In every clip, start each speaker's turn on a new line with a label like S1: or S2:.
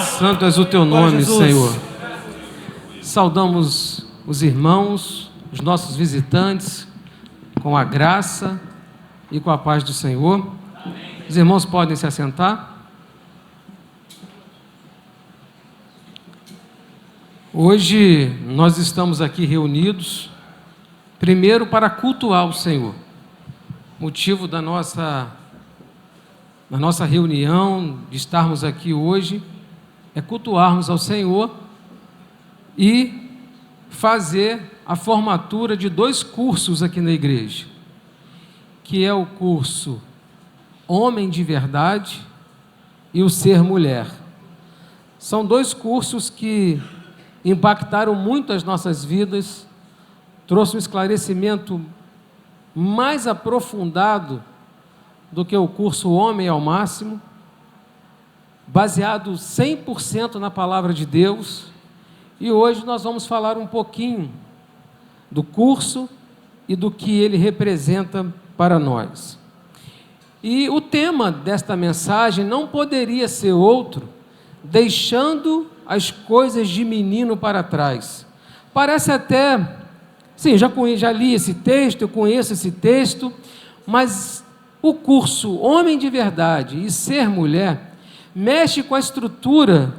S1: Santo és o teu nome, Senhor. Saudamos os irmãos, os nossos visitantes, com a graça e com a paz do Senhor. Os irmãos podem se assentar. Hoje nós estamos aqui reunidos, primeiro para cultuar o Senhor. Motivo da nossa reunião, de estarmos aqui hoje, é cultuarmos ao Senhor e fazer a formatura de 2 cursos aqui na igreja, que é o curso Homem de Verdade e o Ser Mulher. São 2 cursos que impactaram muito as nossas vidas, trouxe um esclarecimento mais aprofundado do que o curso Homem ao Máximo, baseado 100% na Palavra de Deus. E hoje nós vamos falar um pouquinho do curso e do que ele representa para nós. E o tema desta mensagem não poderia ser outro, deixando as coisas de menino para trás. Parece até, sim, já li esse texto, eu conheço esse texto, mas o curso Homem de Verdade e Ser Mulher mexe com a estrutura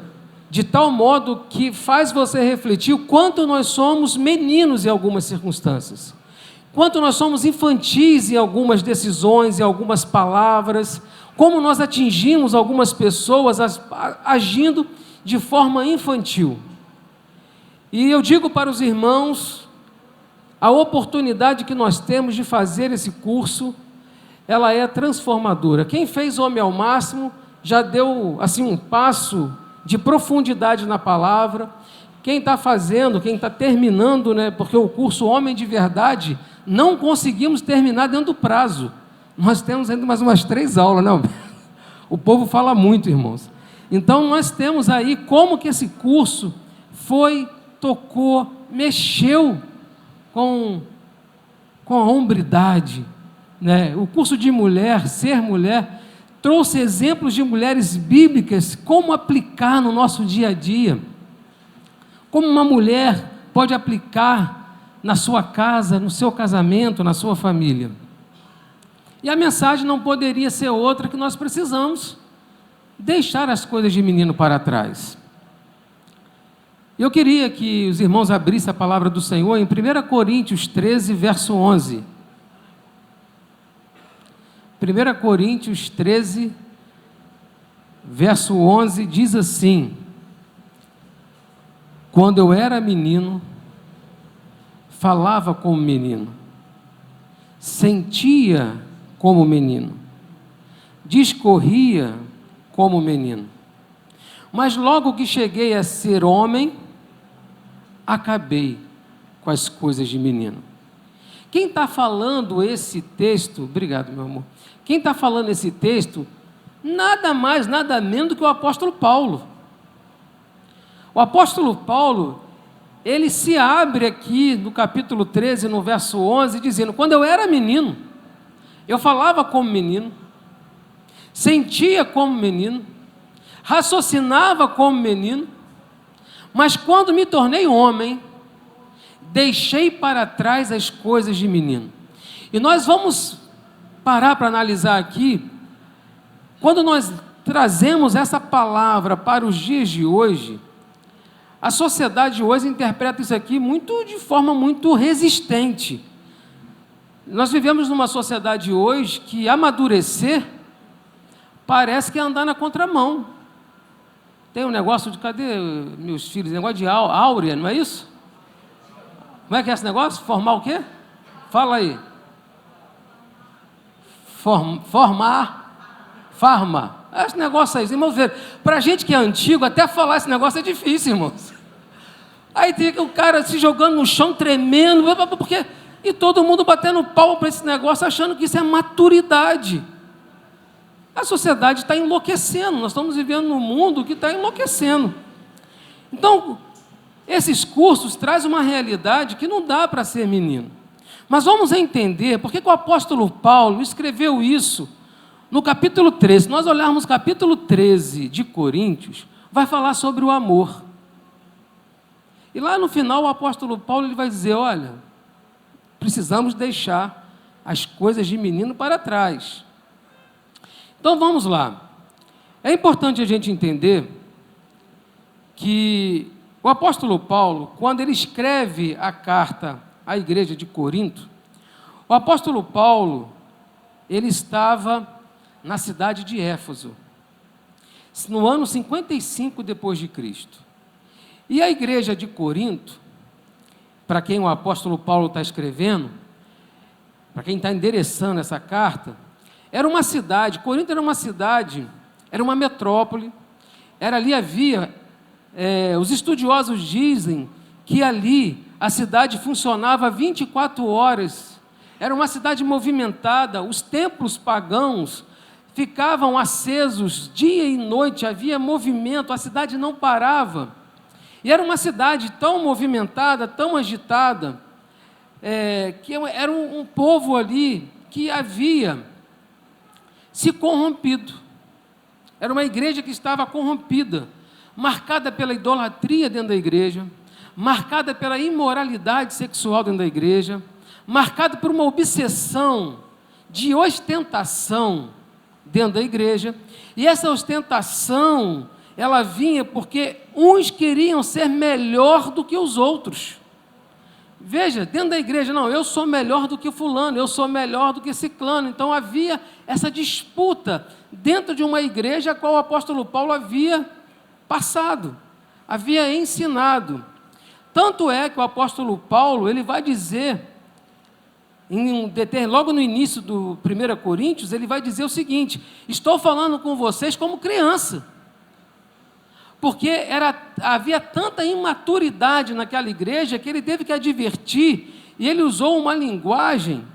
S1: de tal modo que faz você refletir o quanto nós somos meninos em algumas circunstâncias, quanto nós somos infantis em algumas decisões, em algumas palavras, como nós atingimos algumas pessoas agindo de forma infantil. E eu digo para os irmãos, a oportunidade que nós temos de fazer esse curso, ela é transformadora. Quem fez Homem ao Máximo já deu assim um passo de profundidade na palavra. Quem está fazendo, quem está terminando, porque o curso Homem de Verdade não conseguimos terminar dentro do prazo. Nós temos ainda mais umas 3 aulas, não? O povo fala muito, irmãos. Então nós temos aí como que esse curso tocou, mexeu com a hombridade, O curso de mulher, Ser Mulher, trouxe exemplos de mulheres bíblicas, como aplicar no nosso dia a dia, como uma mulher pode aplicar na sua casa, no seu casamento, na sua família. E a mensagem não poderia ser outra, que nós precisamos deixar as coisas de menino para trás. Eu queria que os irmãos abrissem a palavra do Senhor em 1 Coríntios 13, verso 11. 1 Coríntios 13, verso 11, diz assim: quando eu era menino, falava como menino, sentia como menino, discorria como menino, mas logo que cheguei a ser homem, acabei com as coisas de menino. Quem está falando esse texto, obrigado meu amor, quem está falando esse texto, nada mais, nada menos do que o apóstolo Paulo. O apóstolo Paulo, ele se abre aqui no capítulo 13, no verso 11, dizendo: quando eu era menino, eu falava como menino, sentia como menino, raciocinava como menino, mas quando me tornei homem, deixei para trás as coisas de menino. E nós vamos parar para analisar aqui, quando nós trazemos essa palavra para os dias de hoje, a sociedade hoje interpreta isso aqui de forma muito resistente. Nós vivemos numa sociedade hoje que amadurecer parece que é andar na contramão. Tem um negócio de, cadê meus filhos? Negócio de áurea, não é isso? Como é que é esse negócio? Formar o quê? Fala aí. Farma. Esse negócio aí, irmãos, para a gente que é antigo, até falar esse negócio é difícil, irmãos. Aí tem o cara se jogando no chão, tremendo, porque... e todo mundo batendo pau para esse negócio, achando que isso é maturidade. A sociedade está enlouquecendo, nós estamos vivendo num mundo que está enlouquecendo. Então, esses cursos trazem uma realidade que não dá para ser menino. Mas vamos entender por que o apóstolo Paulo escreveu isso no capítulo 13. Se nós olharmos o capítulo 13 de Coríntios, vai falar sobre o amor. E lá no final o apóstolo Paulo ele vai dizer, olha, precisamos deixar as coisas de menino para trás. Então vamos lá. É importante a gente entender que o apóstolo Paulo, quando ele escreve a carta à igreja de Corinto, o apóstolo Paulo, ele estava na cidade de Éfeso, no ano 55 depois de Cristo. E a igreja de Corinto, para quem o apóstolo Paulo está escrevendo, para quem está endereçando essa carta, era uma cidade, Corinto era uma cidade, era uma metrópole, ali havia, os estudiosos dizem que ali a cidade funcionava 24 horas, era uma cidade movimentada, os templos pagãos ficavam acesos dia e noite, havia movimento, a cidade não parava. E era uma cidade tão movimentada, tão agitada, que era um povo ali que havia se corrompido. Era uma igreja que estava corrompida, marcada pela idolatria dentro da igreja, marcada pela imoralidade sexual dentro da igreja, marcada por uma obsessão de ostentação dentro da igreja. E essa ostentação, ela vinha porque uns queriam ser melhor do que os outros. Veja, dentro da igreja, não, eu sou melhor do que fulano, eu sou melhor do que ciclano. Então havia essa disputa dentro de uma igreja a qual o apóstolo Paulo havia passado, havia ensinado. Tanto é que o apóstolo Paulo, ele vai dizer, logo no início do 1 Coríntios, ele vai dizer o seguinte: estou falando com vocês como criança. Porque havia tanta imaturidade naquela igreja que ele teve que advertir, e ele usou uma linguagem.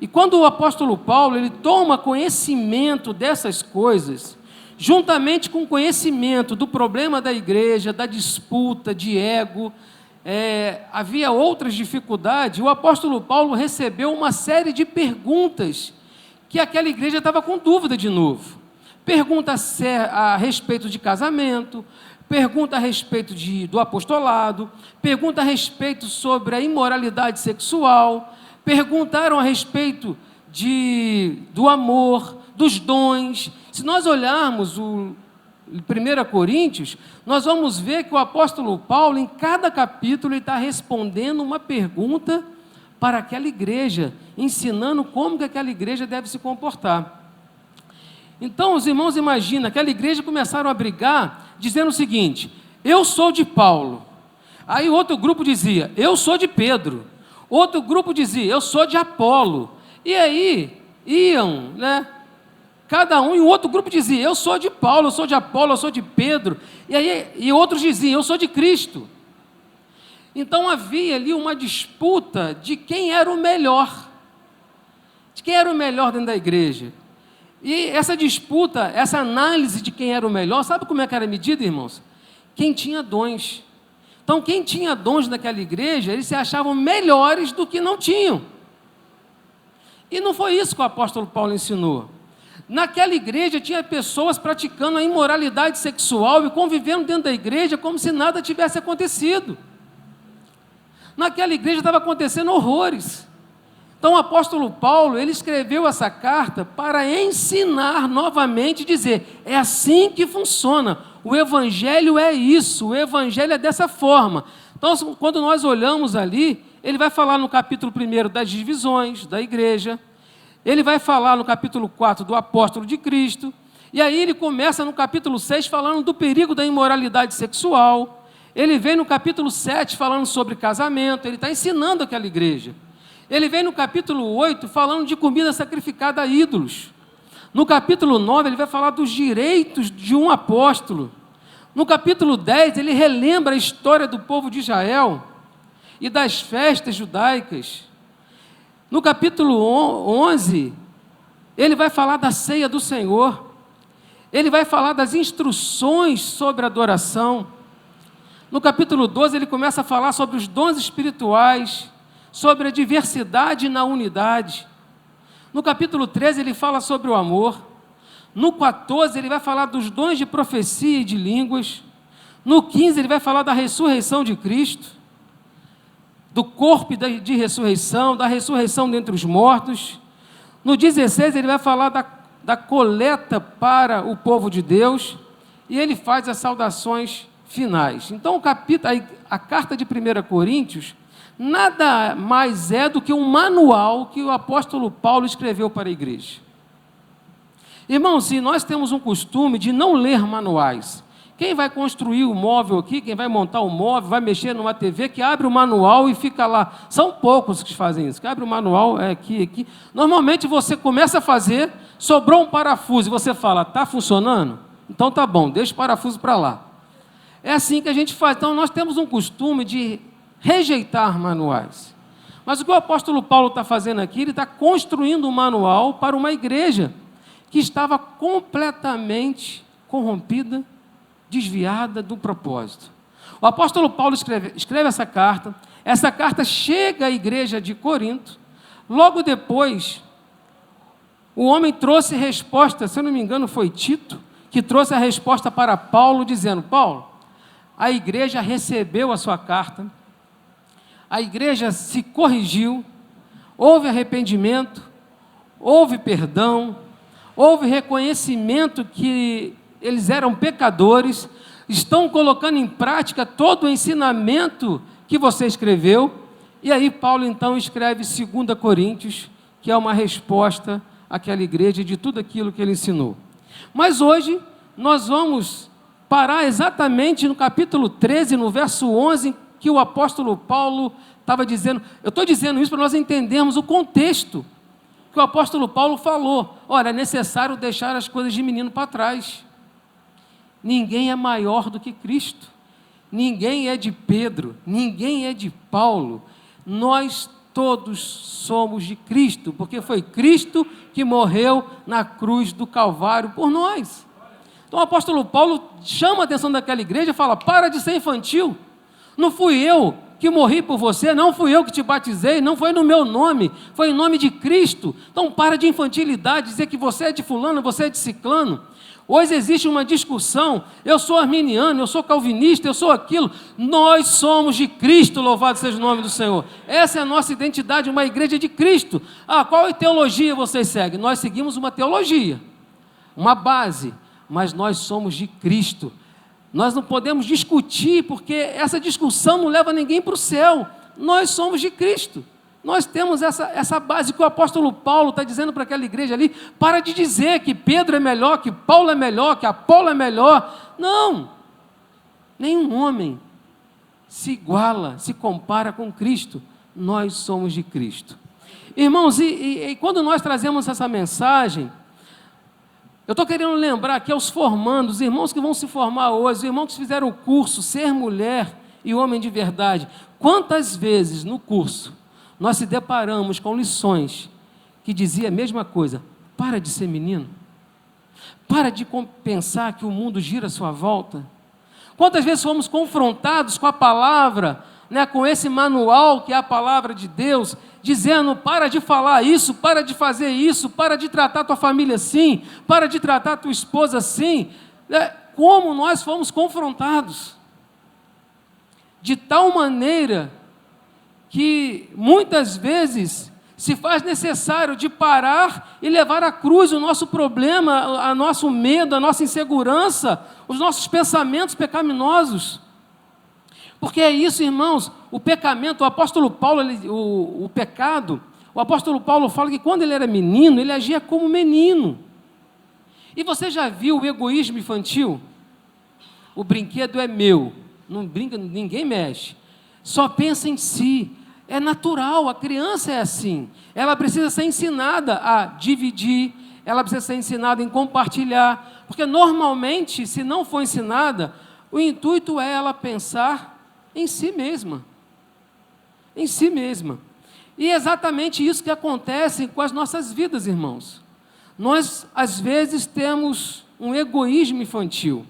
S1: E quando o apóstolo Paulo ele toma conhecimento dessas coisas, juntamente com o conhecimento do problema da igreja, da disputa, de ego, havia outras dificuldades, o apóstolo Paulo recebeu uma série de perguntas que aquela igreja estava com dúvida de novo. Pergunta a respeito de casamento, pergunta a respeito do apostolado, pergunta a respeito sobre a imoralidade sexual, perguntaram a respeito do amor, dos dons. Se nós olharmos o 1 Coríntios, nós vamos ver que o apóstolo Paulo, em cada capítulo, ele está respondendo uma pergunta para aquela igreja, ensinando como que aquela igreja deve se comportar. Então, os irmãos imaginam, aquela igreja começaram a brigar, dizendo o seguinte: eu sou de Paulo. Aí outro grupo dizia, eu sou de Pedro. Outro grupo dizia, eu sou de Apolo. E aí, iam, cada um, e o outro grupo dizia, eu sou de Paulo, eu sou de Apolo, eu sou de Pedro. E outros diziam, eu sou de Cristo. Então havia ali uma disputa de quem era o melhor. De quem era o melhor dentro da igreja. E essa disputa, essa análise de quem era o melhor, sabe como é que era medida, irmãos? Quem tinha dons. Então, quem tinha dons naquela igreja, eles se achavam melhores do que não tinham. E não foi isso que o apóstolo Paulo ensinou. Naquela igreja tinha pessoas praticando a imoralidade sexual e convivendo dentro da igreja como se nada tivesse acontecido. Naquela igreja estava acontecendo horrores. Então o apóstolo Paulo, ele escreveu essa carta para ensinar novamente e dizer, é assim que funciona, o evangelho é isso, o evangelho é dessa forma. Então quando nós olhamos ali, ele vai falar no capítulo 1 das divisões da igreja, ele vai falar no capítulo 4 do apóstolo de Cristo, e aí ele começa no capítulo 6 falando do perigo da imoralidade sexual, ele vem no capítulo 7 falando sobre casamento, ele está ensinando aquela igreja. Ele vem no capítulo 8 falando de comida sacrificada a ídolos. No capítulo 9 ele vai falar dos direitos de um apóstolo. No capítulo 10 ele relembra a história do povo de Israel e das festas judaicas. No capítulo 11 ele vai falar da ceia do Senhor. Ele vai falar das instruções sobre adoração. No capítulo 12 ele começa a falar sobre os dons espirituais, sobre a diversidade na unidade. No capítulo 13 ele fala sobre o amor. No 14, ele vai falar dos dons de profecia e de línguas. No 15, ele vai falar da ressurreição de Cristo, do corpo de ressurreição, da ressurreição dentre os mortos. No 16, ele vai falar da coleta para o povo de Deus, e ele faz as saudações finais. Então, a carta de 1 Coríntios nada mais é do que um manual que o apóstolo Paulo escreveu para a igreja. Irmãos, se nós temos um costume de não ler manuais, quem vai construir o móvel aqui, quem vai montar o móvel, vai mexer numa TV, que abre o manual e fica lá. São poucos que fazem isso, que abre o manual, aqui. Normalmente você começa a fazer, sobrou um parafuso, e você fala, está funcionando? Então tá bom, deixa o parafuso para lá. É assim que a gente faz. Então nós temos um costume de rejeitar manuais. Mas o que o apóstolo Paulo está fazendo aqui, ele está construindo um manual para uma igreja que estava completamente corrompida, desviada do propósito. O apóstolo Paulo escreve essa carta chega à igreja de Corinto, logo depois, o homem trouxe resposta, se eu não me engano foi Tito, que trouxe a resposta para Paulo, dizendo, Paulo, a igreja recebeu a sua carta, a igreja se corrigiu, houve arrependimento, houve perdão, houve reconhecimento que eles eram pecadores, estão colocando em prática todo o ensinamento que você escreveu, e aí Paulo então escreve 2 Coríntios, que é uma resposta àquela igreja de tudo aquilo que ele ensinou. Mas hoje nós vamos parar exatamente no capítulo 13, no verso 11, que o apóstolo Paulo estava dizendo. Eu estou dizendo isso para nós entendermos o contexto que o apóstolo Paulo falou. Olha, é necessário deixar as coisas de menino para trás. Ninguém é maior do que Cristo. Ninguém é de Pedro, ninguém é de Paulo. Nós todos somos de Cristo, porque foi Cristo que morreu na cruz do Calvário por nós. Então o apóstolo Paulo chama a atenção daquela igreja e fala, para de ser infantil. Não fui eu que morri por você, não fui eu que te batizei, não foi no meu nome, foi em nome de Cristo. Então para de infantilidade, dizer que você é de fulano, você é de ciclano. Hoje existe uma discussão, eu sou arminiano, eu sou calvinista, eu sou aquilo. Nós somos de Cristo, louvado seja o nome do Senhor. Essa é a nossa identidade, uma igreja de Cristo. Qual teologia vocês seguem? Nós seguimos uma teologia, uma base, mas nós somos de Cristo. Nós não podemos discutir, porque essa discussão não leva ninguém para o céu. Nós somos de Cristo. Nós temos essa base que o apóstolo Paulo está dizendo para aquela igreja ali, para de dizer que Pedro é melhor, que Paulo é melhor, que Apolo é melhor. Não, nenhum homem se iguala, se compara com Cristo. Nós somos de Cristo. Irmãos, e quando nós trazemos essa mensagem, eu estou querendo lembrar aqui aos formandos, os irmãos que vão se formar hoje, os irmãos que fizeram o curso Ser Mulher e Homem de Verdade. Quantas vezes no curso nós se deparamos com lições que diziam a mesma coisa, para de ser menino, para de pensar que o mundo gira à sua volta. Quantas vezes fomos confrontados com a palavra, com esse manual que é a palavra de Deus, dizendo, para de falar isso, para de fazer isso, para de tratar tua família assim, para de tratar tua esposa assim. Como nós fomos confrontados, de tal maneira que muitas vezes se faz necessário de parar e levar à cruz o nosso problema, o nosso medo, a nossa insegurança, os nossos pensamentos pecaminosos. Porque é isso, irmãos, o pecamento, o apóstolo Paulo, o pecado, o apóstolo Paulo fala que quando ele era menino, ele agia como menino. E você já viu o egoísmo infantil? O brinquedo é meu, não brinca, ninguém mexe, só pensa em si. É natural, a criança é assim, ela precisa ser ensinada a dividir, ela precisa ser ensinada em compartilhar, porque normalmente, se não for ensinada, o intuito é ela pensar em si mesma, em si mesma. E é exatamente isso que acontece com as nossas vidas, irmãos. Nós, às vezes, temos um egoísmo infantil.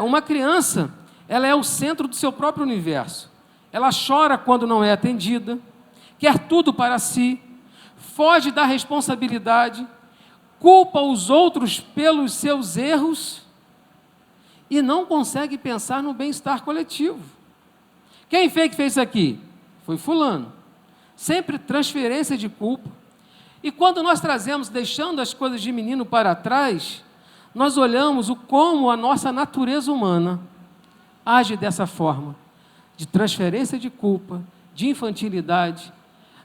S1: Uma criança, ela é o centro do seu próprio universo. Ela chora quando não é atendida, quer tudo para si, foge da responsabilidade, culpa os outros pelos seus erros e não consegue pensar no bem-estar coletivo. Quem fez que fez isso aqui? Foi fulano. Sempre transferência de culpa. E quando nós trazemos, deixando as coisas de menino para trás, nós olhamos como a nossa natureza humana age dessa forma, de transferência de culpa, de infantilidade.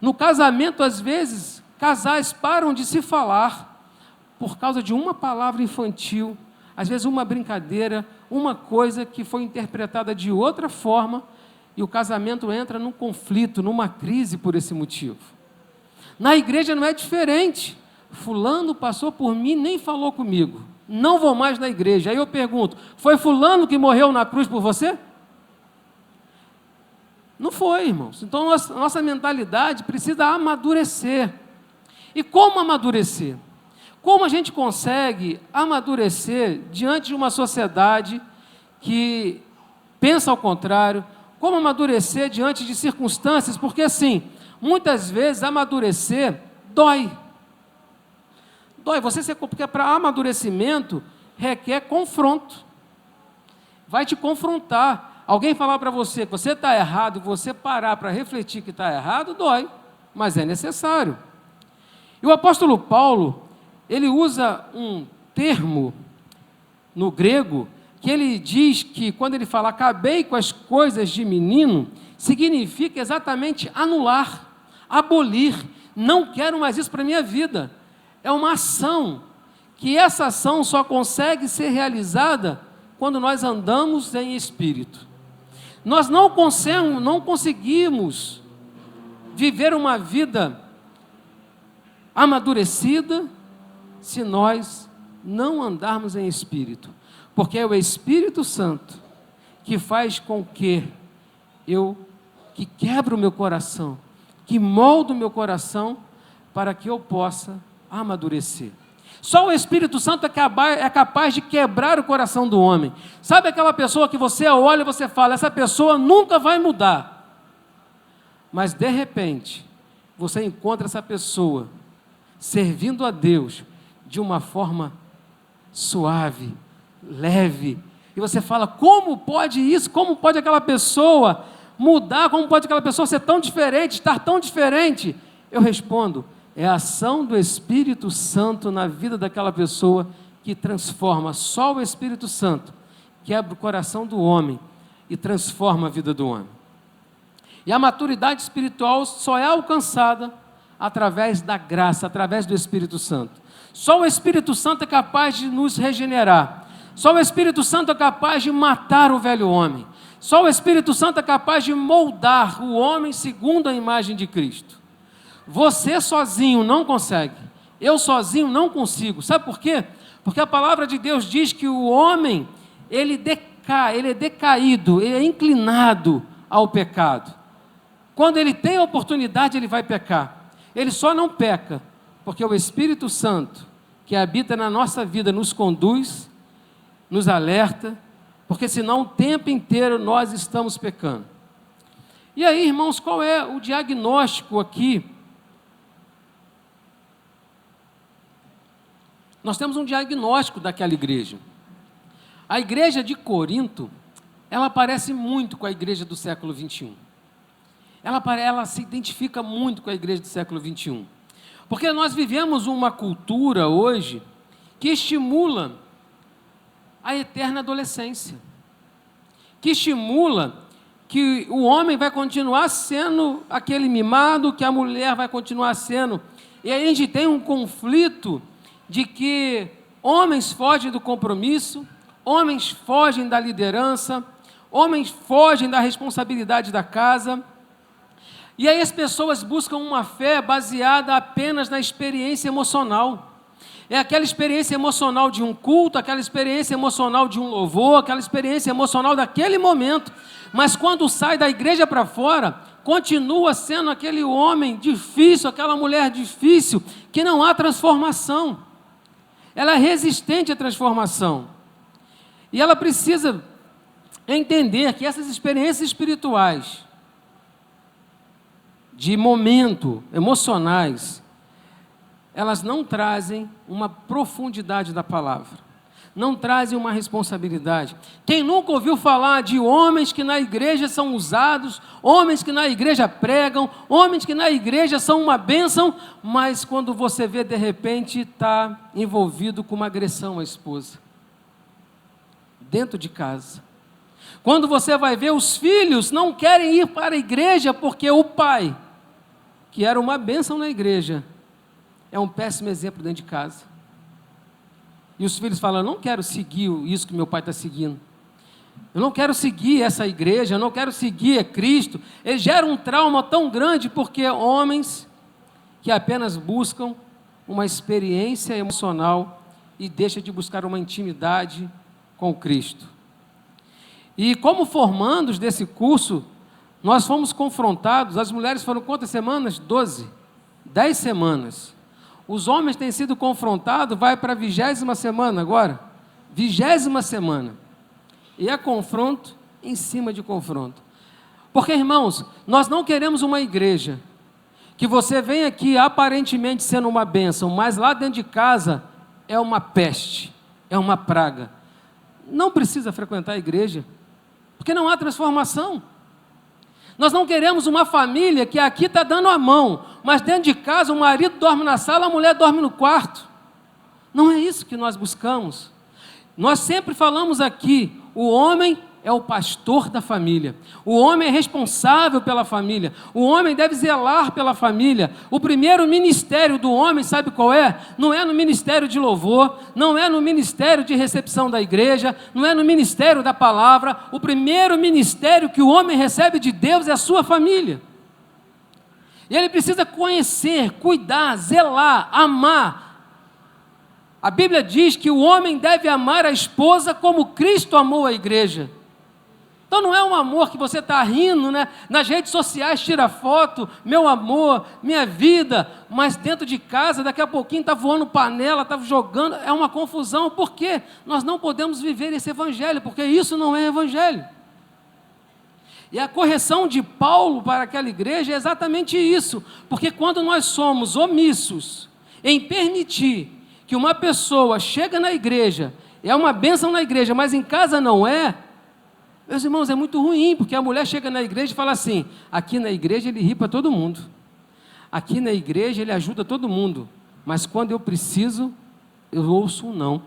S1: No casamento, às vezes, casais param de se falar por causa de uma palavra infantil, às vezes uma brincadeira, uma coisa que foi interpretada de outra forma, e o casamento entra num conflito, numa crise por esse motivo. Na igreja não é diferente. Fulano passou por mim, nem falou comigo. Não vou mais na igreja. Aí eu pergunto, foi fulano que morreu na cruz por você? Não foi, irmãos. Então nossa mentalidade precisa amadurecer. E como amadurecer? Como a gente consegue amadurecer diante de uma sociedade que pensa ao contrário? Como amadurecer diante de circunstâncias? Porque assim, muitas vezes amadurecer dói. Dói, porque para amadurecimento requer confronto. Vai te confrontar. Alguém falar para você que você está errado, e você parar para refletir que está errado, dói, mas é necessário. E o apóstolo Paulo, ele usa um termo no grego, que ele diz que quando ele fala acabei com as coisas de menino, significa exatamente anular, abolir, não quero mais isso para a minha vida. É uma ação, que essa ação só consegue ser realizada quando nós andamos em espírito. Nós não conseguimos viver uma vida amadurecida se nós não andarmos em espírito, porque é o Espírito Santo que faz com que quebra o meu coração, que molda o meu coração para que eu possa amadurecer. Só o Espírito Santo é capaz de quebrar o coração do homem. Sabe aquela pessoa que você olha e você fala, essa pessoa nunca vai mudar. Mas de repente, você encontra essa pessoa servindo a Deus de uma forma suave, leve. E você fala, como pode isso? Como pode aquela pessoa mudar? Como pode aquela pessoa ser tão diferente, estar tão diferente? Eu respondo, é a ação do Espírito Santo na vida daquela pessoa que transforma. Só o Espírito Santo quebra o coração do homem e transforma a vida do homem. E a maturidade espiritual só é alcançada através da graça, através do Espírito Santo. Só o Espírito Santo é capaz de nos regenerar. Só o Espírito Santo é capaz de matar o velho homem. Só o Espírito Santo é capaz de moldar o homem segundo a imagem de Cristo. Você sozinho não consegue. Eu sozinho não consigo. Sabe por quê? Porque a palavra de Deus diz que o homem, ele é decaído, ele é inclinado ao pecado. Quando ele tem a oportunidade, ele vai pecar. Ele só não peca porque o Espírito Santo, que habita na nossa vida, nos conduz, nos alerta, porque senão o tempo inteiro nós estamos pecando. E aí, irmãos, qual é o diagnóstico aqui? Nós temos um diagnóstico daquela igreja. A igreja de Corinto, ela parece muito com a igreja do século 21. Ela se identifica muito com a igreja do século 21. Porque nós vivemos uma cultura hoje que estimula a eterna adolescência, que estimula que o homem vai continuar sendo aquele mimado, que a mulher vai continuar sendo. E aí a gente tem um conflito de que homens fogem do compromisso, homens fogem da liderança, homens fogem da responsabilidade da casa. E aí as pessoas buscam uma fé baseada apenas na experiência emocional. É aquela experiência emocional de um culto, aquela experiência emocional de um louvor, aquela experiência emocional daquele momento. Mas quando sai da igreja para fora, continua sendo aquele homem difícil, aquela mulher difícil, que não há transformação. Ela é resistente à transformação. E ela precisa entender que essas experiências espirituais, de momento, emocionais, elas não trazem uma profundidade da palavra, não trazem uma responsabilidade. Quem nunca ouviu falar de homens que na igreja são usados, homens que na igreja pregam, homens que na igreja são uma bênção, mas quando você vê, de repente, está envolvido com uma agressão à esposa, dentro de casa. Quando você vai ver, os filhos não querem ir para a igreja porque o pai, que era uma bênção na igreja, é um péssimo exemplo dentro de casa. E os filhos falam: eu não quero seguir isso que meu pai está seguindo. Eu não quero seguir essa igreja, eu não quero seguir Cristo. Ele gera um trauma tão grande porque homens que apenas buscam uma experiência emocional e deixam de buscar uma intimidade com Cristo. E como formandos desse curso, nós fomos confrontados, as mulheres foram quantas semanas? 12, 10 semanas. Os homens têm sido confrontados, vai para a 20ª semana agora, 20ª semana. E é confronto em cima de confronto. Porque, irmãos, nós não queremos uma igreja que você vem aqui aparentemente sendo uma bênção, mas lá dentro de casa é uma peste, é uma praga. Não precisa frequentar a igreja, porque não há transformação. Nós não queremos uma família que aqui está dando a mão, mas dentro de casa o marido dorme na sala, a mulher dorme no quarto. Não é isso que nós buscamos. Nós sempre falamos aqui, o homem é o pastor da família. O homem é responsável pela família. O homem deve zelar pela família. O primeiro ministério do homem, sabe qual é? Não é no ministério de louvor, não é no ministério de recepção da igreja, não é no ministério da palavra. O primeiro ministério que o homem recebe de Deus é a sua família. E ele precisa conhecer, cuidar, zelar, amar. A Bíblia diz que o homem deve amar a esposa como Cristo amou a igreja. Então não é um amor que você está rindo, né? Nas redes sociais, tira foto, meu amor, minha vida, mas dentro de casa, daqui a pouquinho está voando panela, está jogando, é uma confusão. Por quê? Nós não podemos viver esse evangelho, porque isso não é evangelho. E a correção de Paulo para aquela igreja é exatamente isso, porque quando nós somos omissos em permitir que uma pessoa chega na igreja, é uma bênção na igreja, mas em casa não é, meus irmãos, é muito ruim, porque a mulher chega na igreja e fala assim: aqui na igreja ele ri para todo mundo, aqui na igreja ele ajuda todo mundo, mas quando eu preciso, eu ouço um não.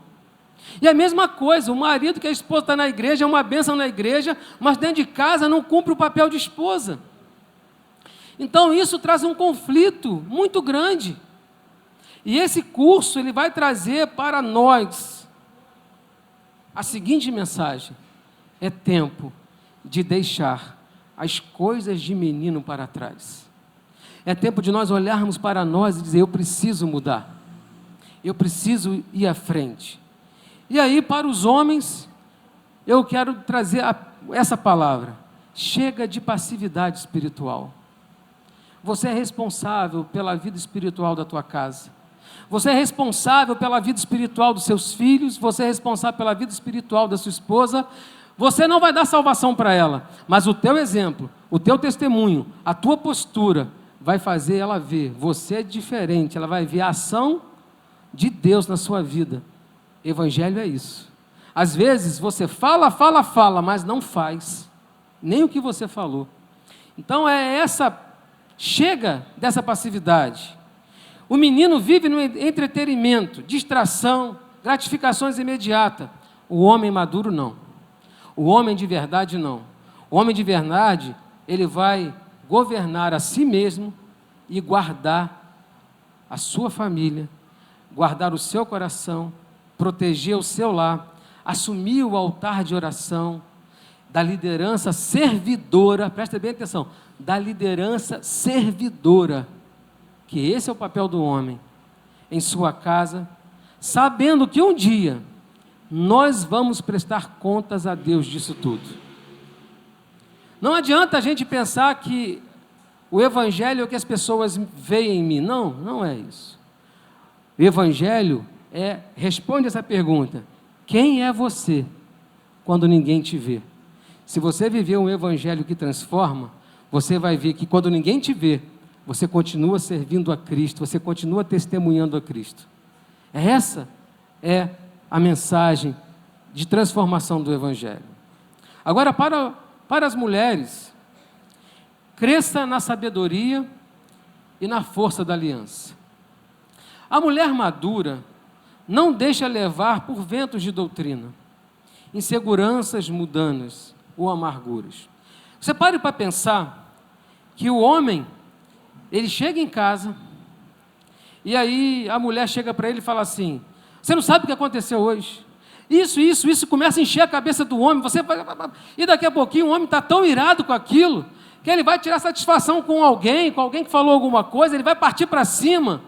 S1: E a mesma coisa, o marido que a esposa está na igreja, é uma bênção na igreja, mas dentro de casa não cumpre o papel de esposa. Então isso traz um conflito muito grande. E esse curso ele vai trazer para nós a seguinte mensagem: é tempo de deixar as coisas de menino para trás. É tempo de nós olharmos para nós e dizer: eu preciso mudar, eu preciso ir à frente. E aí, para os homens, eu quero trazer essa palavra: chega de passividade espiritual. Você é responsável pela vida espiritual da tua casa. Você é responsável pela vida espiritual dos seus filhos. Você é responsável pela vida espiritual da sua esposa. Você não vai dar salvação para ela, mas o teu exemplo, o teu testemunho, a tua postura vai fazer ela ver, você é diferente, ela vai ver a ação de Deus na sua vida. Evangelho é isso. Às vezes você fala, mas não faz nem o que você falou. Então chega dessa passividade. O menino vive no entretenimento, distração, gratificações imediatas. O homem maduro não. O homem de verdade não. O homem de verdade, ele vai governar a si mesmo e guardar a sua família, guardar o seu coração, proteger o seu lar, assumir o altar de oração, da liderança servidora, presta bem atenção, da liderança servidora, que esse é o papel do homem, em sua casa, sabendo que um dia nós vamos prestar contas a Deus disso tudo. Não adianta a gente pensar que o Evangelho é o que as pessoas veem em mim. Não, não é isso. O Evangelho responde essa pergunta: quem é você quando ninguém te vê? Se você viver um Evangelho que transforma, você vai ver que quando ninguém te vê, você continua servindo a Cristo, você continua testemunhando a Cristo. Essa é a mensagem de transformação do Evangelho. Agora, para as mulheres, cresça na sabedoria e na força da aliança. A mulher madura não deixa levar por ventos de doutrina, inseguranças mundanas ou amarguras. Você pare para pensar que o homem, ele chega em casa, e aí a mulher chega para ele e fala assim: você não sabe o que aconteceu hoje? Isso, começa a encher a cabeça do homem, e daqui a pouquinho o homem está tão irado com aquilo, que ele vai tirar satisfação com alguém que falou alguma coisa, ele vai partir para cima.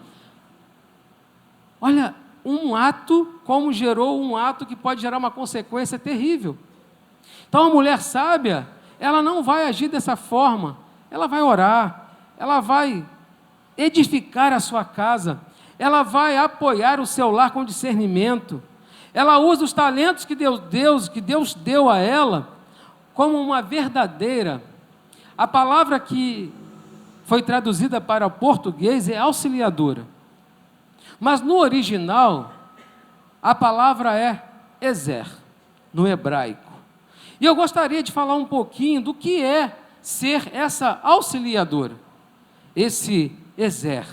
S1: Olha, um ato, como gerou um ato que pode gerar uma consequência terrível. Então a mulher sábia, ela não vai agir dessa forma, ela vai orar, ela vai edificar a sua casa, ela vai apoiar o seu lar com discernimento, ela usa os talentos que Deus deu a ela como uma verdadeira. A palavra que foi traduzida para o português é auxiliadora, mas no original a palavra é ezer, no hebraico. E eu gostaria de falar um pouquinho do que é ser essa auxiliadora, esse ezer.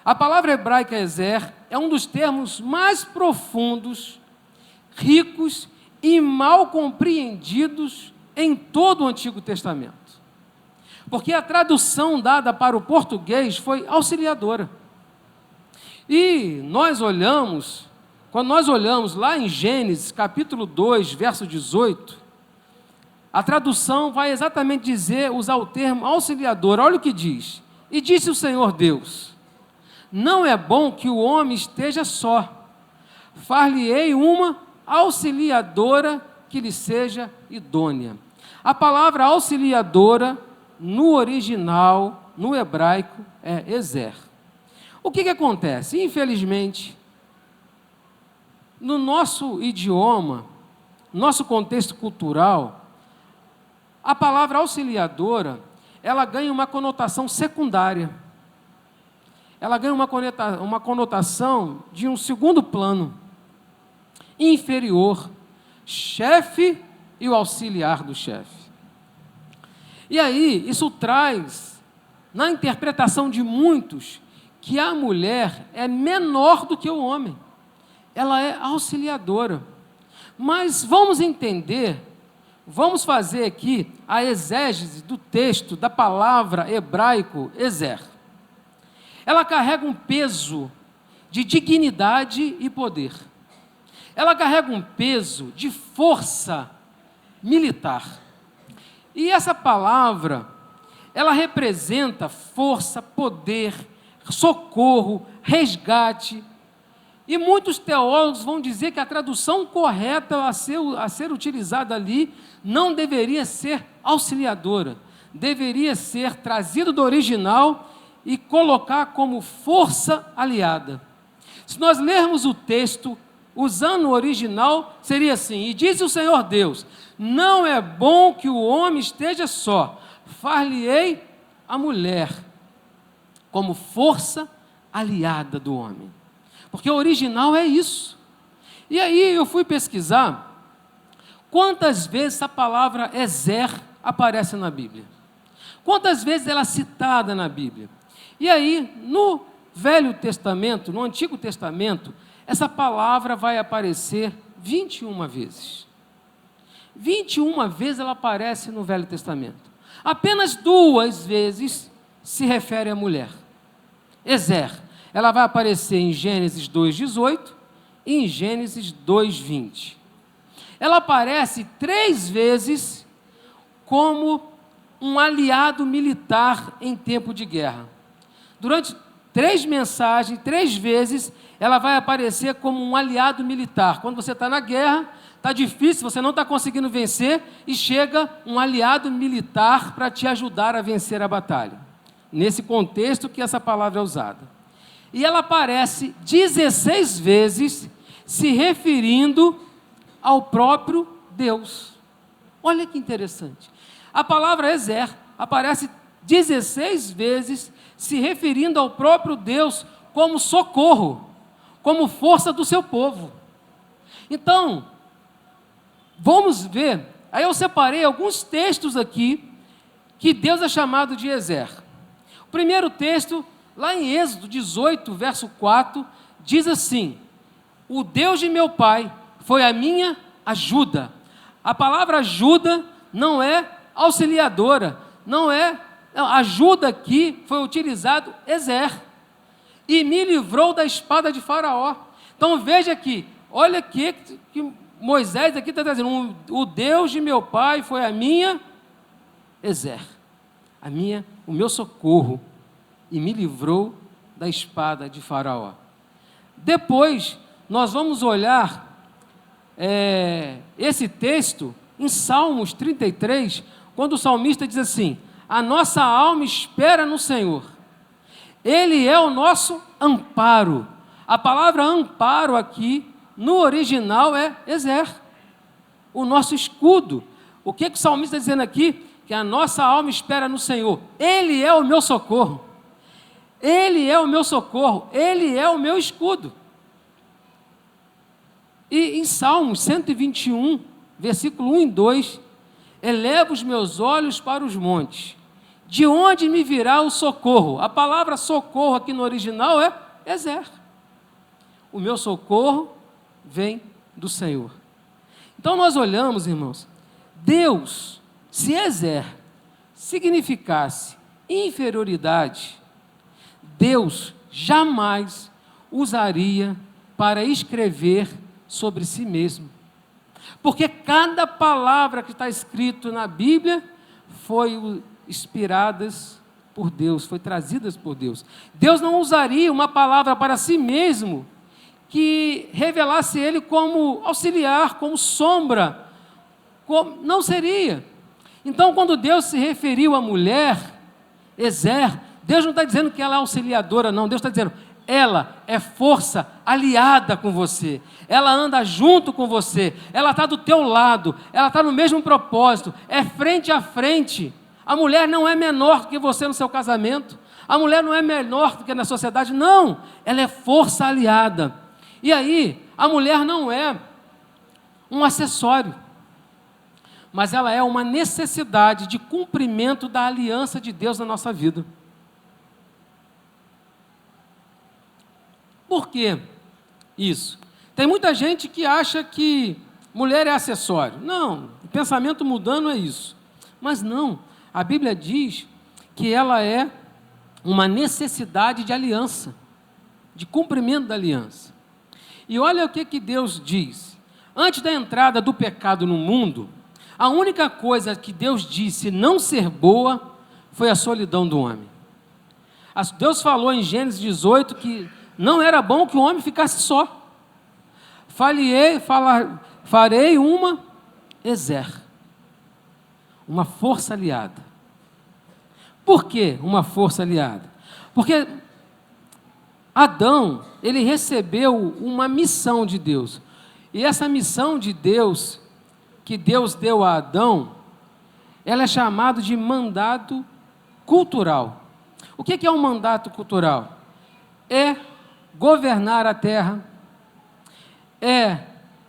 S1: A palavra hebraica ezer é um dos termos mais profundos, ricos e mal compreendidos em todo o Antigo Testamento. Porque a tradução dada para o português foi auxiliadora. E quando nós olhamos lá em Gênesis, capítulo 2, verso 18, a tradução vai exatamente usar o termo auxiliador. Olha o que diz: e disse o Senhor Deus, não é bom que o homem esteja só, far-lhe-ei uma auxiliadora que lhe seja idônea. A palavra auxiliadora, no original, no hebraico, é ezer. O que acontece? Infelizmente, no nosso idioma, nosso contexto cultural, a palavra auxiliadora, ela ganha uma conotação secundária. Ela ganha uma conotação de um segundo plano, inferior, chefe e o auxiliar do chefe. E aí, isso traz, na interpretação de muitos, que a mulher é menor do que o homem. Ela é auxiliadora. Mas vamos entender, vamos fazer aqui a exégese do texto, da palavra hebraico ezer. Ela carrega um peso de dignidade e poder. Ela carrega um peso de força militar. E essa palavra, ela representa força, poder, socorro, resgate. E muitos teólogos vão dizer que a tradução correta a ser utilizada ali não deveria ser auxiliadora, deveria ser trazido do original e colocar como força aliada. Se nós lermos o texto usando o original, seria assim: e disse o Senhor Deus, não é bom que o homem esteja só, far-lhe-ei a mulher como força aliada do homem. Porque o original é isso. E aí eu fui pesquisar quantas vezes a palavra ezer aparece na Bíblia. Quantas vezes ela é citada na Bíblia. E aí, no Velho Testamento, no Antigo Testamento, essa palavra vai aparecer 21 vezes. 21 vezes ela aparece no Velho Testamento. Apenas 2 vezes se refere à mulher. Ezer, ela vai aparecer em Gênesis 2:18 e em Gênesis 2:20. Ela aparece 3 vezes como um aliado militar em tempo de guerra. Durante 3 mensagens, 3 vezes, ela vai aparecer como um aliado militar. Quando você está na guerra, está difícil, você não está conseguindo vencer, e chega um aliado militar para te ajudar a vencer a batalha. Nesse contexto que essa palavra é usada. E ela aparece 16 vezes se referindo ao próprio Deus. Olha que interessante. A palavra ezer aparece 16 vezes se referindo ao próprio Deus como socorro, como força do seu povo. Então, vamos ver, aí eu separei alguns textos aqui, que Deus é chamado de Ezer. O primeiro texto, lá em Êxodo 18, verso 4, diz assim: o Deus de meu pai foi a minha ajuda. A palavra ajuda não é auxiliadora, não, ajuda aqui foi utilizado Ezer, e me livrou da espada de Faraó. Então veja aqui, olha que Moisés aqui está dizendo, o Deus de meu pai foi a minha Ezer, o meu socorro, e me livrou da espada de Faraó. Depois, nós vamos olhar esse texto em Salmos 33, quando o salmista diz assim: a nossa alma espera no Senhor, Ele é o nosso amparo. A palavra amparo aqui, no original, é Ezer, o nosso escudo. O que o salmista está dizendo aqui? Que a nossa alma espera no Senhor, Ele é o meu socorro, Ele é o meu socorro, Ele é o meu escudo. E em Salmos 121, versículo 1 e 2, eleva os meus olhos para os montes, de onde me virá o socorro? A palavra socorro aqui no original é Ezer. O meu socorro vem do Senhor. Então nós olhamos, irmãos, Deus, se Ezer significasse inferioridade, Deus jamais usaria para escrever sobre si mesmo. Porque cada palavra que está escrito na Bíblia foi inspiradas por Deus, foi trazidas por Deus. Deus não usaria uma palavra para si mesmo que revelasse Ele como auxiliar, como sombra, não seria. Então, quando Deus se referiu à mulher, Ezer, Deus não está dizendo que ela é auxiliadora, não. Deus está dizendo, ela é força aliada com você, ela anda junto com você, ela está do teu lado, ela está no mesmo propósito, é frente a frente. A mulher não é menor do que você no seu casamento, a mulher não é menor do que na sociedade, não, ela é força aliada. E aí, a mulher não é um acessório, mas ela é uma necessidade de cumprimento da aliança de Deus na nossa vida. Por quê isso? Tem muita gente que acha que mulher é acessório. Não, o pensamento mudando é isso. Mas não, a Bíblia diz que ela é uma necessidade de aliança, de cumprimento da aliança. E olha o que Deus diz. Antes da entrada do pecado no mundo, a única coisa que Deus disse não ser boa foi a solidão do homem. Deus falou em Gênesis 18 que não era bom que o homem ficasse só. Farei uma Ezer, uma força aliada. Por que uma força aliada? Porque Adão, ele recebeu uma missão de Deus. E essa missão de Deus, que Deus deu a Adão, ela é chamada de mandato cultural. O que é um mandato cultural? É governar a terra, é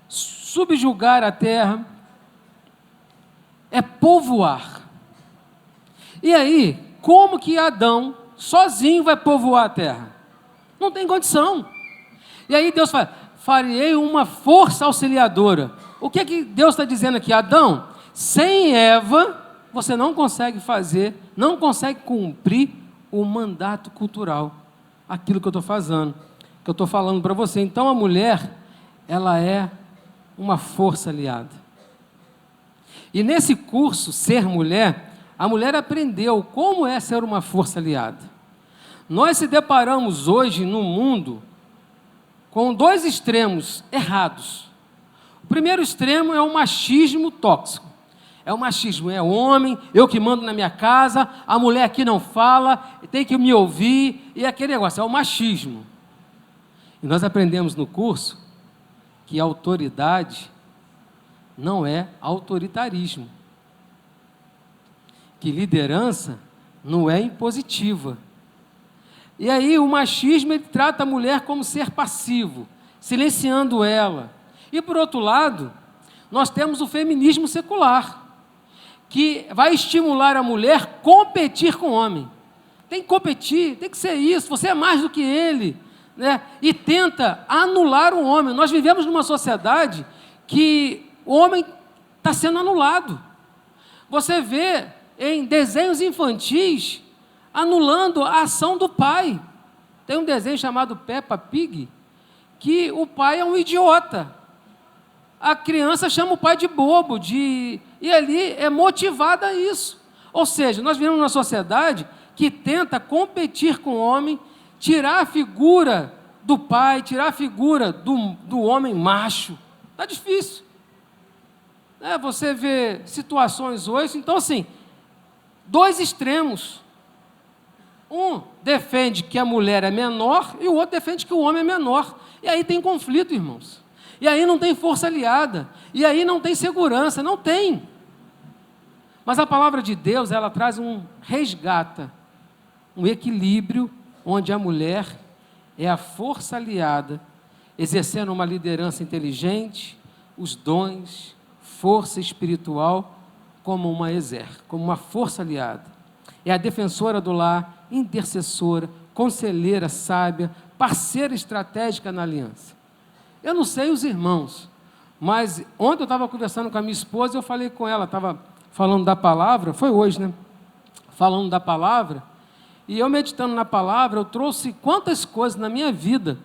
S1: subjugar a terra, é povoar. E aí, como que Adão sozinho vai povoar a terra? Não tem condição. E aí Deus fala, farei uma força auxiliadora. O que Deus está dizendo aqui? Adão, sem Eva, você não consegue fazer, não consegue cumprir o mandato cultural, aquilo que eu estou fazendo, que eu estou falando para você. Então a mulher, ela é uma força aliada. E nesse curso, Ser Mulher, a mulher aprendeu como é ser uma força aliada. Nós se deparamos hoje no mundo com dois extremos errados. O primeiro extremo é o machismo tóxico. É o machismo, é o homem, eu que mando na minha casa, a mulher aqui não fala, tem que me ouvir, e aquele negócio, é o machismo. E nós aprendemos no curso que autoridade não é autoritarismo, que liderança não é impositiva. E aí o machismo ele trata a mulher como ser passivo, silenciando ela. E por outro lado, nós temos o feminismo secular, que vai estimular a mulher a competir com o homem. Tem que competir, tem que ser isso, você é mais do que ele, né? E tenta anular o homem. Nós vivemos numa sociedade que o homem está sendo anulado. Você vê em desenhos infantis anulando a ação do pai. Tem um desenho chamado Peppa Pig, que o pai é um idiota. A criança chama o pai de bobo, e ali é motivada a isso. Ou seja, nós vivemos numa sociedade que tenta competir com o homem, tirar a figura do pai, tirar a figura do homem macho. Está difícil. Você vê situações hoje, então assim, dois extremos. Um defende que a mulher é menor e o outro defende que o homem é menor. E aí tem conflito, irmãos. E aí não tem força aliada. E aí não tem segurança, não tem. Mas a palavra de Deus, ela traz resgata, um equilíbrio onde a mulher é a força aliada, exercendo uma liderança inteligente, os dons, força espiritual, como uma força aliada. É a defensora do lar, intercessora, conselheira sábia, parceira estratégica na aliança. Eu não sei os irmãos, mas ontem eu estava conversando com a minha esposa e eu falei com ela, estava falando da palavra, foi hoje, né? Falando da palavra, e eu meditando na palavra, eu trouxe quantas coisas na minha vida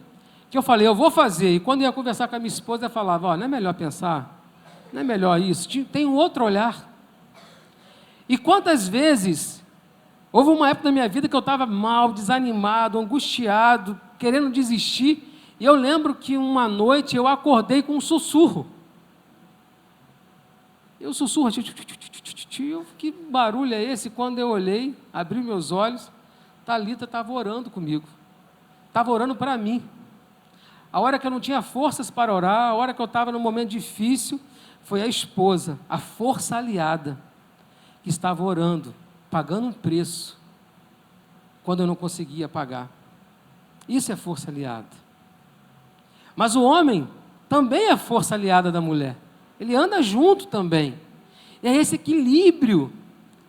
S1: que eu falei, eu vou fazer, e quando eu ia conversar com a minha esposa, eu falava, não é melhor pensar, não é melhor isso, tem um outro olhar. E quantas vezes houve uma época da minha vida que eu estava mal, desanimado, angustiado, querendo desistir, e eu lembro que uma noite eu acordei com um sussurro. Eu sussurro, que barulho é esse? Quando eu olhei, abri meus olhos, Thalita estava orando comigo, estava orando para mim. A hora que eu não tinha forças para orar, a hora que eu estava num momento difícil, foi a esposa, a força aliada, que estava orando, pagando um preço, quando eu não conseguia pagar. Isso é força aliada. Mas o homem também é força aliada da mulher. Ele anda junto também. E é esse equilíbrio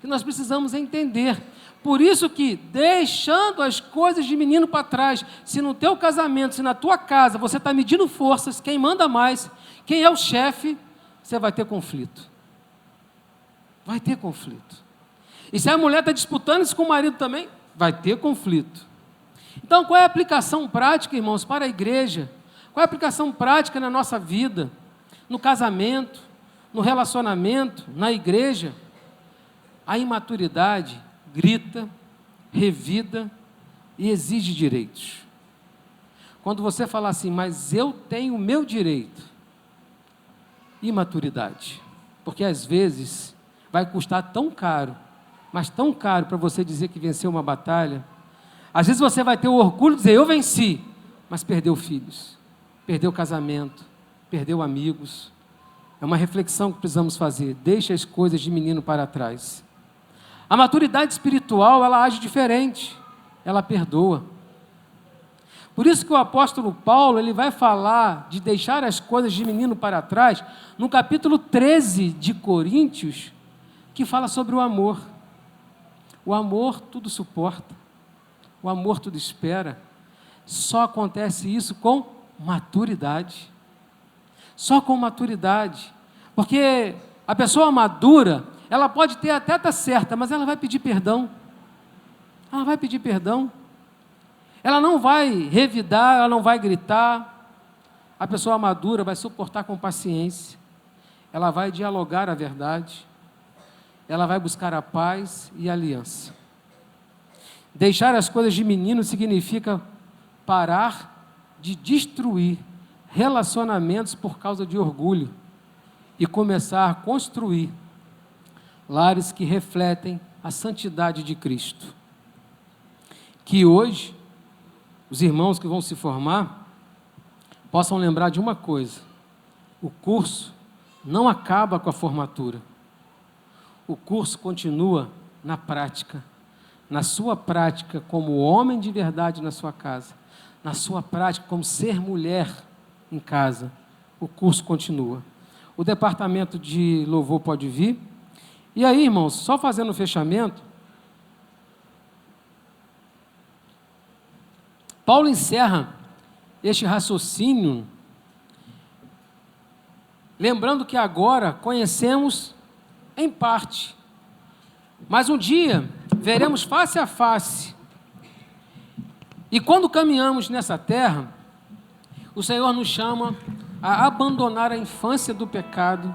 S1: que nós precisamos entender. Por isso que, deixando as coisas de menino para trás, se no teu casamento, se na tua casa, você está medindo forças, quem manda mais, quem é o chefe, você vai ter conflito. Vai ter conflito. E se a mulher está disputando isso com o marido também, vai ter conflito. Então, qual é a aplicação prática, irmãos, para a igreja? Qual é a aplicação prática na nossa vida? No casamento, no relacionamento, na igreja? A imaturidade grita, revida e exige direitos. Quando você fala assim, mas eu tenho o meu direito, imaturidade. Porque às vezes vai custar tão caro, mas tão caro para você dizer que venceu uma batalha. Às vezes você vai ter o orgulho de dizer, eu venci, mas perdeu filhos, perdeu casamento, perdeu amigos. É uma reflexão que precisamos fazer. Deixa as coisas de menino para trás. A maturidade espiritual, ela age diferente. Ela perdoa. Por isso que o apóstolo Paulo, ele vai falar de deixar as coisas de menino para trás, no capítulo 13 de Coríntios, que fala sobre o amor. O amor tudo suporta. O amor tudo espera. Só acontece isso com maturidade. Só com maturidade. Porque a pessoa madura, ela pode ter até estar certa, mas ela vai pedir perdão. Ela vai pedir perdão. Ela não vai revidar, ela não vai gritar. A pessoa madura vai suportar com paciência. Ela vai dialogar a verdade. Ela vai buscar a paz e a aliança. Deixar as coisas de menino significa parar de destruir relacionamentos por causa de orgulho e começar a construir lares que refletem a santidade de Cristo. Que hoje, os irmãos que vão se formar, possam lembrar de uma coisa: o curso não acaba com a formatura. O curso continua na prática, na sua prática como homem de verdade na sua casa, na sua prática como ser mulher em casa, o curso continua. O departamento de louvor pode vir. E aí, irmãos, só fazendo o fechamento, Paulo encerra este raciocínio, lembrando que agora conhecemos em parte, mas um dia veremos face a face. E quando caminhamos nessa terra, o Senhor nos chama a abandonar a infância do pecado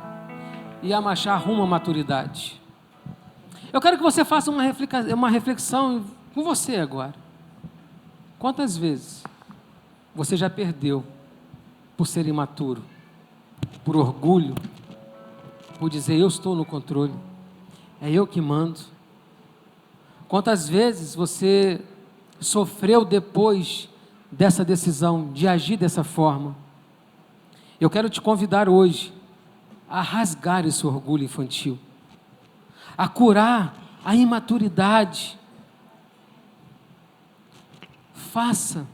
S1: e a marchar rumo à maturidade. Eu quero que você faça uma reflexão com você agora. Quantas vezes você já perdeu por ser imaturo, por orgulho, por dizer eu estou no controle, é eu que mando? Quantas vezes você sofreu depois dessa decisão de agir dessa forma? Eu quero te convidar hoje a rasgar esse orgulho infantil, a curar a imaturidade. Faça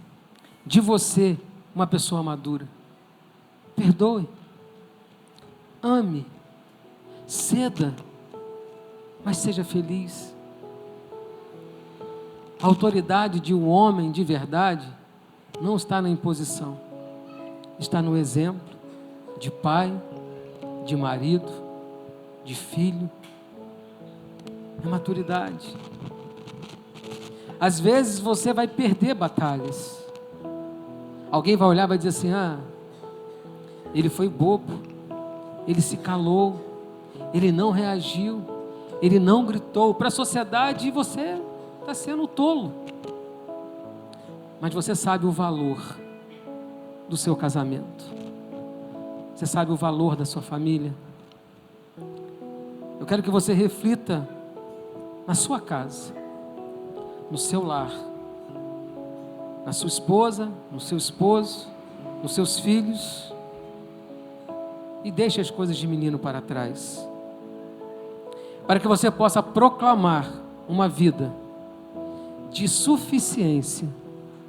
S1: de você uma pessoa madura. Perdoe, ame, ceda, mas seja feliz. A autoridade de um homem de verdade não está na imposição, está no exemplo de pai, de marido, de filho. É maturidade. Às vezes você vai perder batalhas. Alguém vai olhar e vai dizer assim: ele foi bobo, ele se calou, ele não reagiu, ele não gritou para a sociedade, e você está sendo tolo. Mas você sabe o valor do seu casamento, você sabe o valor da sua família. Eu quero que você reflita na sua casa, no seu lar, na sua esposa, no seu esposo, nos seus filhos, e deixe as coisas de menino para trás, para que você possa proclamar uma vida de suficiência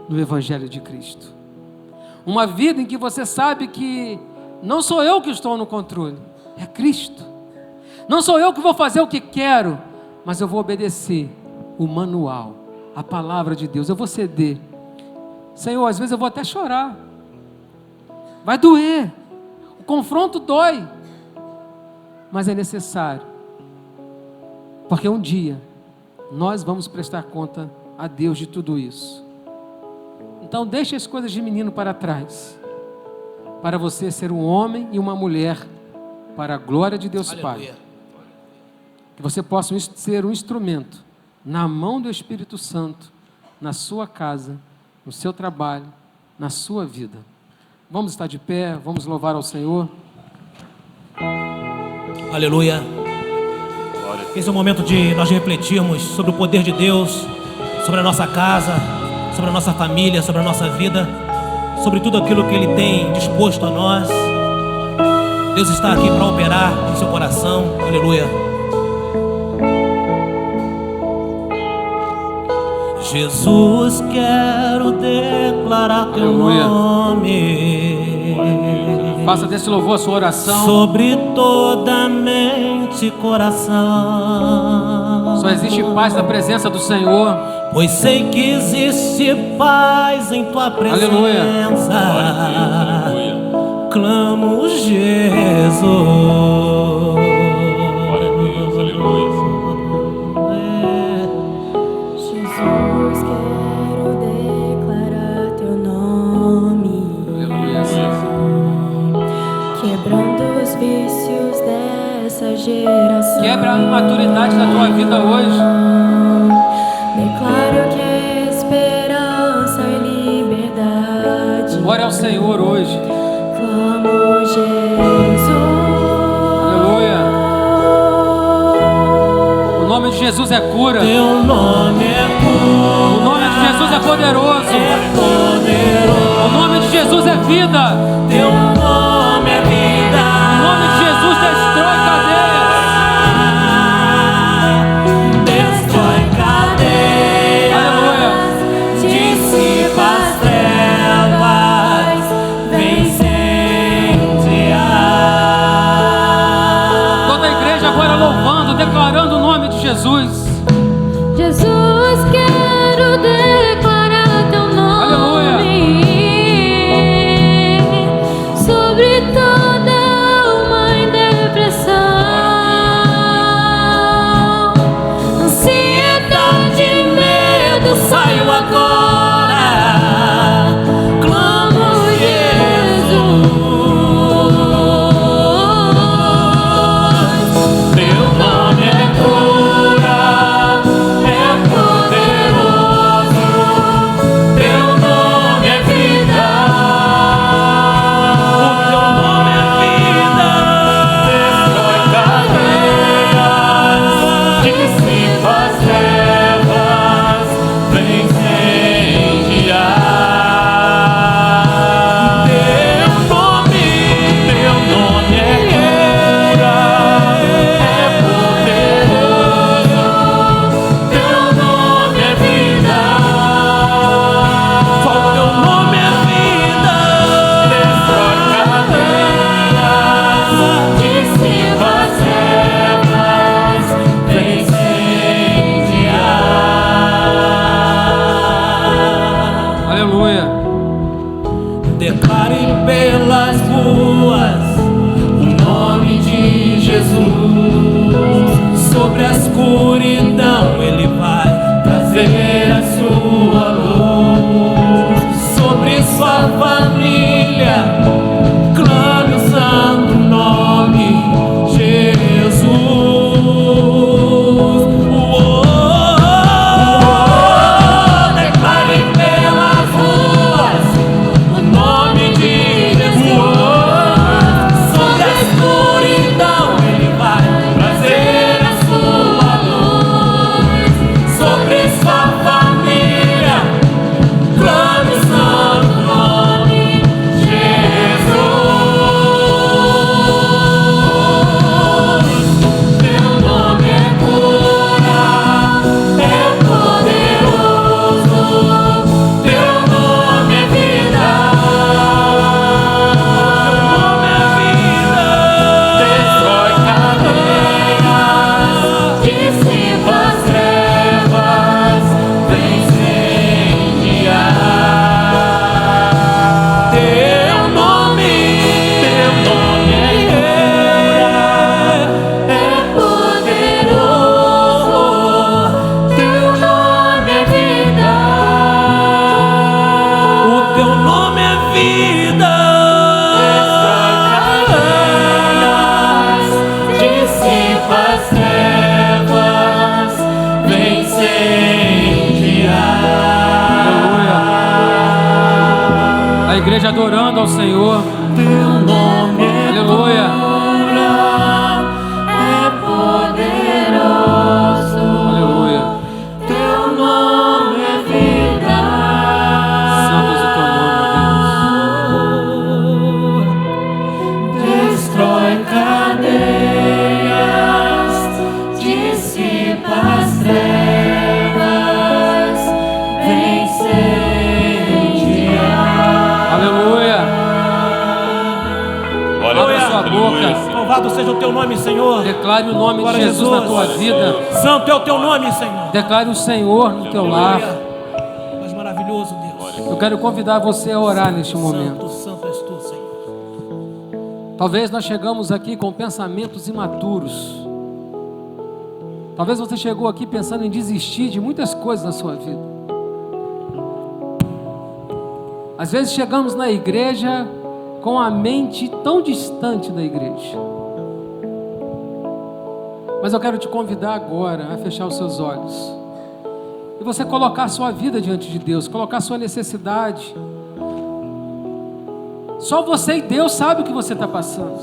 S1: no Evangelho de Cristo, uma vida em que você sabe que não sou eu que estou no controle, é Cristo. Não sou eu que vou fazer o que quero, mas eu vou obedecer o manual, a palavra de Deus. Eu vou ceder. Senhor, às vezes eu vou até chorar, vai doer, o confronto dói, mas é necessário, porque um dia nós vamos prestar conta a Deus de tudo isso. Então deixe as coisas de menino para trás, para você ser um homem e uma mulher para a glória de Deus. Aleluia. Pai, que você possa ser um instrumento na mão do Espírito Santo, na sua casa, no seu trabalho, na sua vida. Vamos estar de pé, vamos louvar ao Senhor.
S2: Aleluia. Esse é o momento de nós refletirmos sobre o poder de Deus, sobre a nossa casa, sobre a nossa família, sobre a nossa vida, sobre tudo aquilo que Ele tem disposto a nós. Deus está aqui para operar no seu coração. Aleluia. Jesus, quero declarar teu nome.
S1: Faça desse louvor a sua oração.
S2: Sobre toda mente e coração.
S1: Só existe paz na presença do Senhor.
S2: Pois sei que existe paz em tua presença.
S1: Aleluia.
S2: Clamo Jesus.
S3: Glória a Deus, aleluia.
S4: Jesus, quero declarar teu nome.
S1: Aleluia.
S4: Quebrando os vícios dessa geração.
S1: Quebra a imaturidade da tua vida hoje.
S4: Declaro que é esperança e liberdade.
S1: Ore ao Senhor hoje.
S4: Clamo Jesus.
S1: Aleluia. O nome de Jesus é cura.
S2: Teu nome é cura.
S1: O nome de Jesus é poderoso. O nome de Jesus é vida.
S2: Teu nome é vida.
S1: O nome de Jesus destrói cadeias.
S2: Destrói cadeias.
S1: cantando, declarando o nome de Jesus.
S4: Jesus, quero declarar teu nome.
S1: Aleluia.
S4: Sobre toda alma em depressão, ansiedade e medo, saio agora, clamo Jesus. Teu nome é cura, é poderoso, teu nome é vida. O teu nome é vida, destrói cadeias, dissipa as trevas, vem incendiar. Teu nome é cura, é poderoso, teu nome é vida. Só o teu nome é vida, destrói cadeias, dissipa as trevas, vem incendiar.
S1: Aleluia.
S2: Declare pelas ruas o nome de Jesus. Sobre a escuridão ele vai trazer a sua luz. Sobre sua família, clame o santo nome Jesus. Declare pelas ruas o nome de Jesus. Sobre a escuridão ele vai trazer a sua luz. Sobre sua família, clame o santo nome Jesus. Teu nome é cura, é poderoso, teu nome é vida. Destrói cadeias, dissipa as trevas, vem incendiar. Teu nome é poderoso, teu nome é vida. O teu nome é vida. Dissipa as trevas, vem incendiar.
S1: A igreja adorando ao Senhor.
S2: Teu nome é
S1: Aleluia.
S2: cura, é poderoso,
S1: Aleluia.
S2: teu nome é vida.
S1: Santo é o teu nome,
S2: Destrói cadeias, dissipa as trevas, vem incendiar.
S1: Aleluia. Abra sua boca.
S2: Louvado seja o teu nome, Senhor.
S1: Declare o nome de
S2: Glória a
S1: Jesus na tua
S2: Jesus.
S1: vida.
S2: Santo é o teu nome, Senhor.
S1: Declare o Senhor no teu lar.
S2: Mas maravilhoso, Deus.
S1: Eu quero convidar você a orar neste momento.
S2: Santo, santo és tu, Senhor.
S1: Talvez nós chegamos aqui com pensamentos imaturos. Talvez você chegou aqui pensando em desistir de muitas coisas na sua vida. Às vezes chegamos na igreja com a mente tão distante da igreja. Mas eu quero te convidar agora a fechar os seus olhos e você colocar a sua vida diante de Deus, colocar a sua necessidade. Só você e Deus sabem o que você está passando.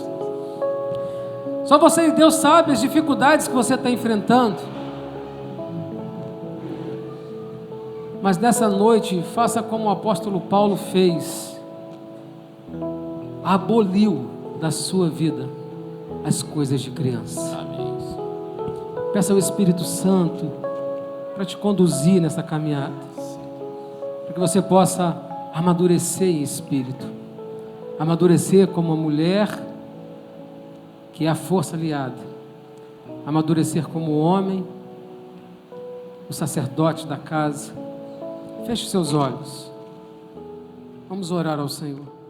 S1: Só você e Deus sabem as dificuldades que você está enfrentando. Mas nessa noite, faça como o apóstolo Paulo fez. Aboliu da sua vida as coisas de criança.
S3: Amém.
S1: Peça ao Espírito Santo para te conduzir nessa caminhada, para que você possa amadurecer em espírito, amadurecer como uma mulher que é a força aliada, amadurecer como homem, o sacerdote da casa. Feche seus olhos. Vamos orar ao Senhor.